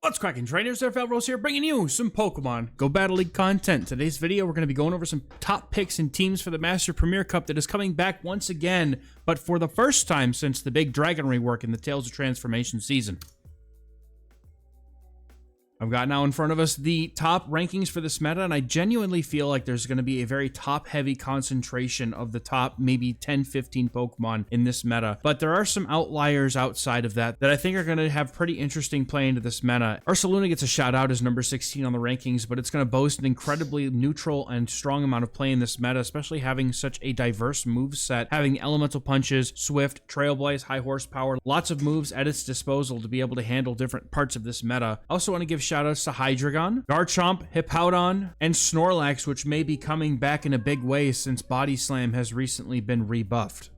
What's cracking, trainers? XehrFelrose here, bringing you some Pokemon Go Battle League content. Today's video, we're going to be going over some top picks and teams for the Master Premier Cup that is coming back once again, but for the first time since the big Dragon rework in the Tales of Transformation season. I've got now in front of us the top rankings for this meta, and I genuinely feel like there's going to be a very top-heavy concentration of the top maybe 10-15 Pokemon in this meta. But there are some outliers outside of that I think are going to have pretty interesting play into this meta. Ursaluna gets a shout-out as number 16 on the rankings, but it's going to boast an incredibly neutral and strong amount of play in this meta, especially having such a diverse move set, having Elemental Punches, Swift, Trailblaze, High Horsepower, lots of moves at its disposal to be able to handle different parts of this meta. I also want to give shoutouts to Hydreigon, Garchomp, Hippowdon, and Snorlax, which may be coming back in a big way since Body Slam has recently been rebuffed.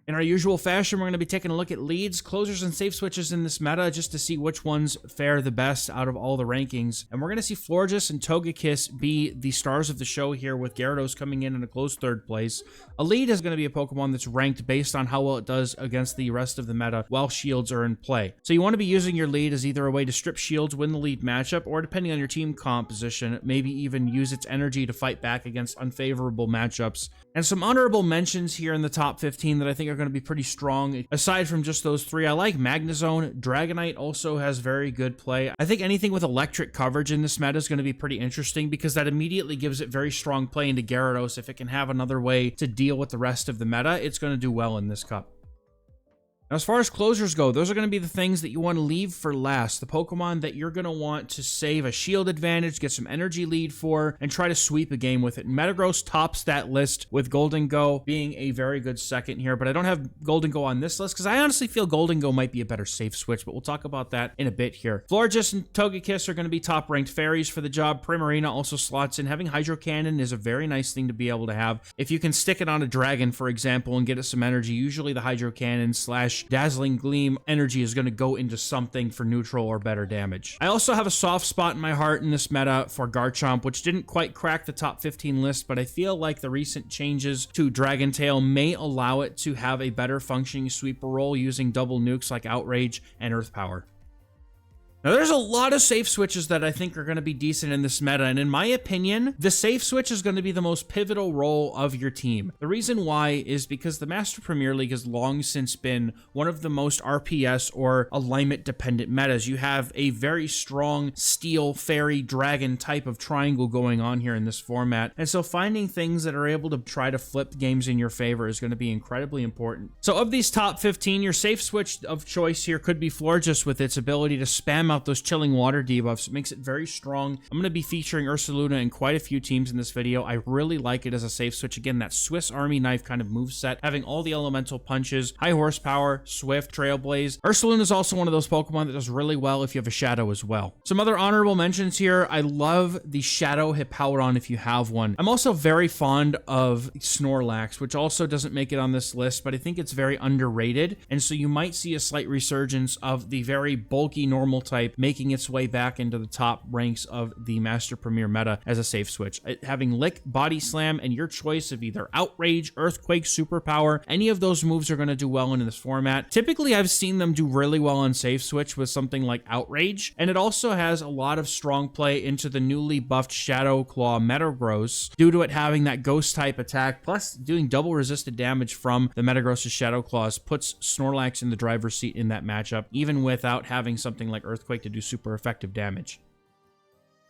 In our usual fashion, we're going to be taking a look at leads, closers, and safe switches in this meta just to see which ones fare the best out of all the rankings. And we're going to see Florges and Togekiss be the stars of the show here, with Gyarados coming in a close third place. A lead is going to be a Pokemon that's ranked based on how well it does against the rest of the meta while shields are in play. So you want to be using your lead as either a way to strip shields, win the lead matchup, or depending on your team composition, maybe even use its energy to fight back against unfavorable matchups. And some honorable mentions here in the top 15 that I think are going to be pretty strong. Aside from just those three, I like Magnezone. Dragonite also has very good play. I think anything with electric coverage in this meta is going to be pretty interesting because that immediately gives it very strong play into Gyarados. If it can have another way to deal with the rest of the meta, it's going to do well in this cup. Now, as far as closers go, those are going to be the things that you want to leave for last. The Pokemon that you're going to want to save a shield advantage, get some energy lead for, and try to sweep a game with it. Metagross tops that list, with Go being a very good second here, but I don't have Go on this list because I honestly feel Go might be a better safe switch, but we'll talk about that in a bit here. Florges and Togekiss are going to be top-ranked fairies for the job. Primarina also slots in. Having Hydro Cannon is a very nice thing to be able to have. If you can stick it on a dragon, for example, and get it some energy, usually the Hydro Cannon / Dazzling Gleam energy is going to go into something for neutral or better damage. I also have a soft spot in my heart in this meta for Garchomp, which didn't quite crack the top 15 list, but I feel like the recent changes to Dragon Tail may allow it to have a better functioning sweeper role using double nukes like Outrage and Earth Power. Now, there's a lot of safe switches that I think are going to be decent in this meta, and in my opinion, the safe switch is going to be the most pivotal role of your team. The reason why is because the Master Premier League has long since been one of the most RPS or alignment-dependent metas. You have a very strong Steel, Fairy, Dragon type of triangle going on here in this format, and so finding things that are able to try to flip games in your favor is going to be incredibly important. So of these top 15, your safe switch of choice here could be Florges with its ability to spam out those chilling water debuffs. It makes it very strong. I'm going to be featuring Ursaluna in quite a few teams in this video. I really like it as a safe switch. Again, that Swiss Army knife kind of moveset, having all the elemental punches, high horsepower, Swift, Trailblaze. Ursaluna is also one of those Pokemon that does really well if you have a Shadow as well. Some other honorable mentions here. I love the Shadow Hippowdon if you have one. I'm also very fond of Snorlax, which also doesn't make it on this list, but I think it's very underrated, and so you might see a slight resurgence of the very bulky normal type making its way back into the top ranks of the Master Premier meta as a safe switch. Having Lick, Body Slam, and your choice of either Outrage, Earthquake, Superpower, any of those moves are going to do well in this format. Typically, I've seen them do really well on safe switch with something like Outrage, and it also has a lot of strong play into the newly buffed Shadow Claw Metagross due to it having that ghost type attack, plus doing double resisted damage from the Metagross's Shadow Claws puts Snorlax in the driver's seat in that matchup, even without having something like Earthquake to do super effective damage.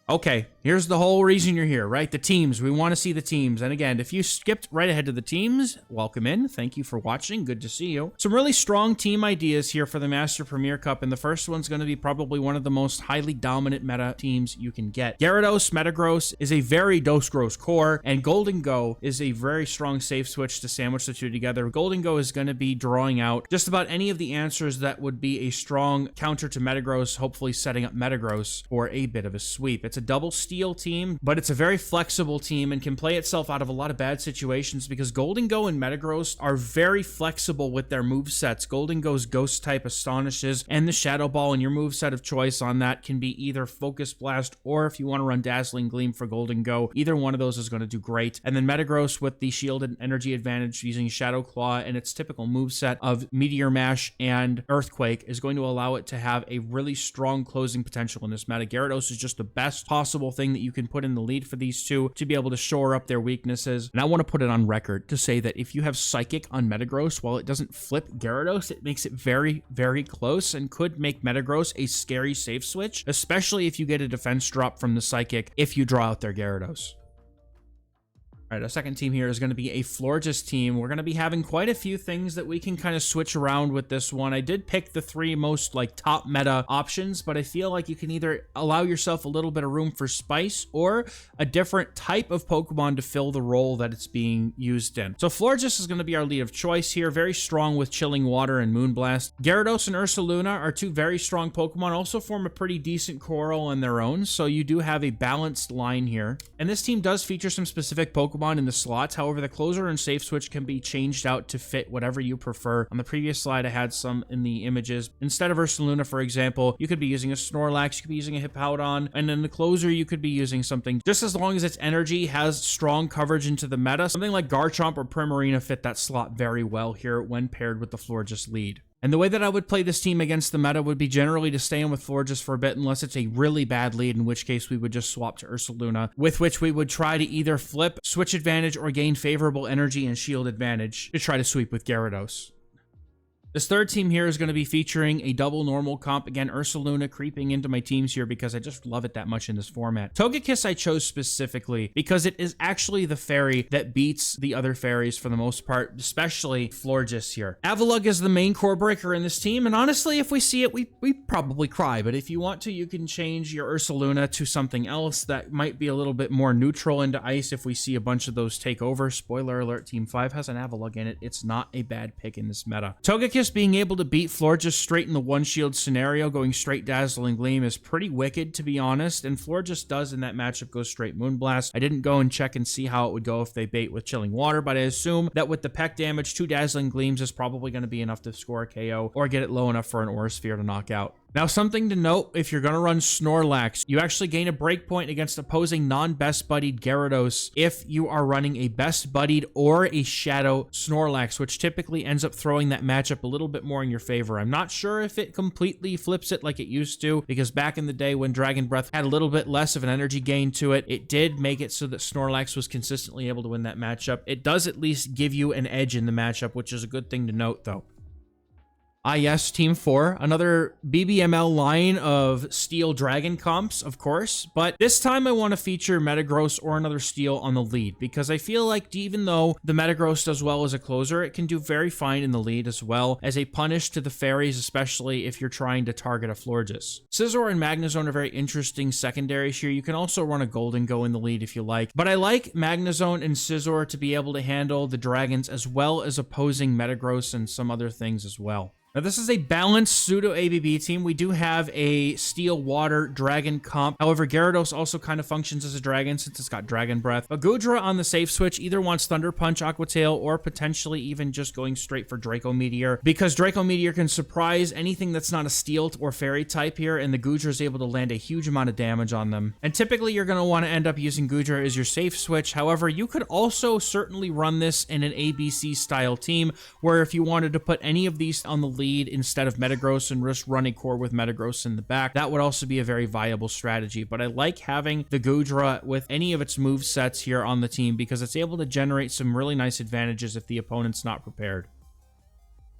Okay, here's the whole reason you're here, right? The teams. We want to see the teams. And again, if you skipped right ahead to the teams, welcome in. Thank you for watching. Good to see you. Some really strong team ideas here for the Master Premier Cup, and the first one's going to be probably one of the most highly dominant meta teams you can get. Gyarados, Metagross is a very Dose-Gross core, and Go is a very strong safe switch to sandwich the two together. Go is going to be drawing out just about any of the answers that would be a strong counter to Metagross, hopefully setting up Metagross for a bit of a sweep. It's a double steel team, but it's a very flexible team and can play itself out of a lot of bad situations because Golden Go and Metagross are very flexible with their movesets. Golden Go's Ghost type astonishes and the Shadow Ball, and your moveset of choice on that can be either Focus Blast or if you want to run Dazzling Gleam for Golden Go, either one of those is going to do great. And then Metagross with the shield and energy advantage using Shadow Claw and its typical moveset of Meteor Mash and Earthquake is going to allow it to have a really strong closing potential in this meta. Gyarados is just the best possible thing that you can put in the lead for these two to be able to shore up their weaknesses. And I want to put it on record to say that if you have Psychic on Metagross, while it doesn't flip Gyarados, it makes it very, very close and could make Metagross a scary safe switch, especially if you get a defense drop from the Psychic if you draw out their Gyarados. All right, our second team here is going to be a Florges team. We're going to be having quite a few things that we can kind of switch around with this one. I did pick the three most like top meta options, but I feel like you can either allow yourself a little bit of room for spice or a different type of Pokemon to fill the role that it's being used in. So Florges is going to be our lead of choice here, very strong with Chilling Water and Moonblast. Gyarados and Ursaluna are two very strong Pokemon, also form a pretty decent coral on their own, so you do have a balanced line here. And this team does feature some specific Pokemon in the slots. However, the closer and safe switch can be changed out to fit whatever you prefer. On the previous slide, I had some in the images. Instead of Ursaluna, for example, you could be using a Snorlax, you could be using a Hippowdon, and then the closer, you could be using something just as long as its energy has strong coverage into the meta. Something like Garchomp or Primarina fit that slot very well here when paired with the Florges lead. And the way that I would play this team against the meta would be generally to stay in with Florges for a bit unless it's a really bad lead, in which case we would just swap to Ursaluna, with which we would try to either flip, switch advantage, or gain favorable energy and shield advantage to try to sweep with Gyarados. This third team here is going to be featuring a double normal comp. Again, Ursaluna creeping into my teams here because I just love it that much in this format. Togekiss I chose specifically because it is actually the fairy that beats the other fairies for the most part, especially Florges here. Avalugg is the main core breaker in this team, and honestly, if we see it, we probably cry. But if you want to, you can change your Ursaluna to something else that might be a little bit more neutral into ice if we see a bunch of those take over. Spoiler alert, Team 5 has an Avalugg in it. It's not a bad pick in this meta. Togekiss being able to beat Florges straight in the one shield scenario, going straight Dazzling Gleam, is pretty wicked, to be honest, and Florges does in that matchup go straight Moonblast. I didn't go and check and see how it would go if they bait with Chilling Water, but I assume that with the peck damage, 2 Dazzling Gleams is probably going to be enough to score a KO or get it low enough for an Aura Sphere to knock out. Now, something to note, if you're going to run Snorlax, you actually gain a breakpoint against opposing non-best buddied Gyarados if you are running a best buddied or a Shadow Snorlax, which typically ends up throwing that matchup a little bit more in your favor. I'm not sure if it completely flips it like it used to, because back in the day when Dragon Breath had a little bit less of an energy gain to it, it did make it so that Snorlax was consistently able to win that matchup. It does at least give you an edge in the matchup, which is a good thing to note, though. Ah, yes, Team 4, another BBML line of Steel Dragon comps, of course, but this time I want to feature Metagross or another Steel on the lead, because I feel like even though the Metagross does well as a closer, it can do very fine in the lead as well as a punish to the fairies, especially if you're trying to target a Florges. Scizor and Magnezone are very interesting secondaries here. You can also run a Golden Go in the lead if you like, but I like Magnezone and Scizor to be able to handle the dragons as well as opposing Metagross and some other things as well. Now, this is a balanced pseudo-ABB team. We do have a Steel Water Dragon comp. However, Gyarados also kind of functions as a dragon since it's got Dragon Breath. But Goodra on the safe switch either wants Thunder Punch, Aqua Tail, or potentially even just going straight for Draco Meteor, because Draco Meteor can surprise anything that's not a Steel or Fairy type here, and the Goodra is able to land a huge amount of damage on them. And typically, you're going to want to end up using Goodra as your safe switch. However, you could also certainly run this in an ABC-style team, where if you wanted to put any of these on the lead instead of Metagross and just run a core with Metagross in the back, that would also be a very viable strategy. But I like having the Goodra with any of its move sets here on the team because it's able to generate some really nice advantages if the opponent's not prepared.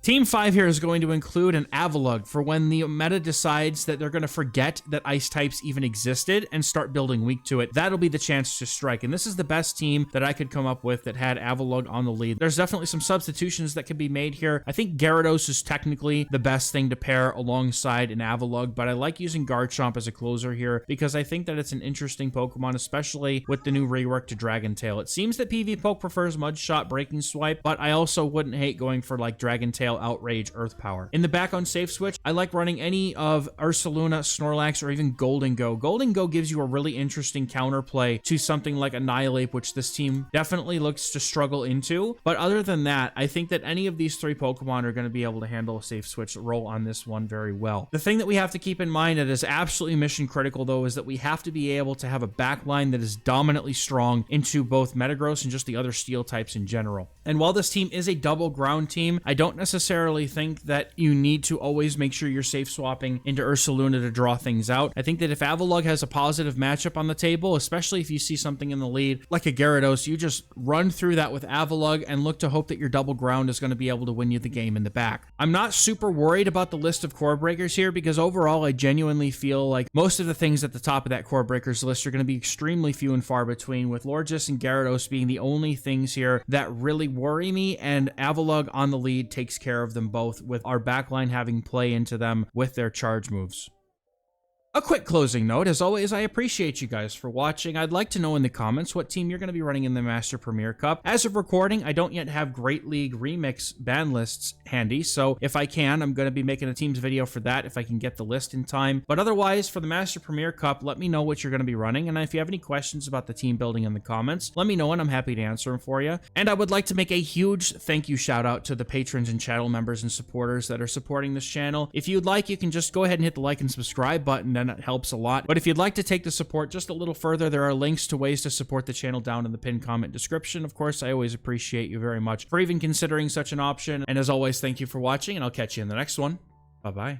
Team 5 here is going to include an Avalugg for when the meta decides that they're going to forget that ice types even existed and start building weak to it. That'll be the chance to strike. And this is the best team that I could come up with that had Avalugg on the lead. There's definitely some substitutions that can be made here. I think Gyarados is technically the best thing to pair alongside an Avalugg, but I like using Garchomp as a closer here because I think that it's an interesting Pokemon, especially with the new rework to Dragon Tail. It seems that PvPoke prefers Mud Shot, Breaking Swipe, but I also wouldn't hate going for like Dragon Tail Tail, Outrage, Earth Power. In the back on safe switch, I like running any of Ursaluna, Snorlax, or even Golden Go. Golden Go gives you a really interesting counterplay to something like Annihilate, which this team definitely looks to struggle into. But other than that, I think that any of these three Pokemon are going to be able to handle a safe switch role on this one very well. The thing that we have to keep in mind that is absolutely mission critical, though, is that we have to be able to have a backline that is dominantly strong into both Metagross and just the other steel types in general. And while this team is a double ground team, I don't necessarily think that you need to always make sure you're safe swapping into Ursaluna to draw things out. I think that if Avalugg has a positive matchup on the table, especially if you see something in the lead like a Gyarados, you just run through that with Avalugg and look to hope that your double ground is going to be able to win you the game in the back. I'm not super worried about the list of core breakers here because overall I genuinely feel like most of the things at the top of that core breakers list are going to be extremely few and far between, with Lorges and Gyarados being the only things here that really worry me, and Avalugg on the lead takes care of them both, with our backline having play into them with their charge moves. A quick closing note, as always, I appreciate you guys for watching. I'd like to know in the comments what team you're going to be running in the Master Premier Cup. As of recording, I don't yet have Great League Remix ban lists handy, so if I can, I'm going to be making a teams video for that if I can get the list in time. But otherwise, for the Master Premier Cup, let me know what you're going to be running, and if you have any questions about the team building in the comments, let me know and I'm happy to answer them for you. And I would like to make a huge thank you shout out to the patrons and channel members and supporters that are supporting this channel. If you'd like, you can just go ahead and hit the like and subscribe button, and it helps a lot. But if you'd like to take the support just a little further, there are links to ways to support the channel down in the pinned comment description. Of course, I always appreciate you very much for even considering such an option. And as always, thank you for watching, and I'll catch you in the next one. Bye-bye.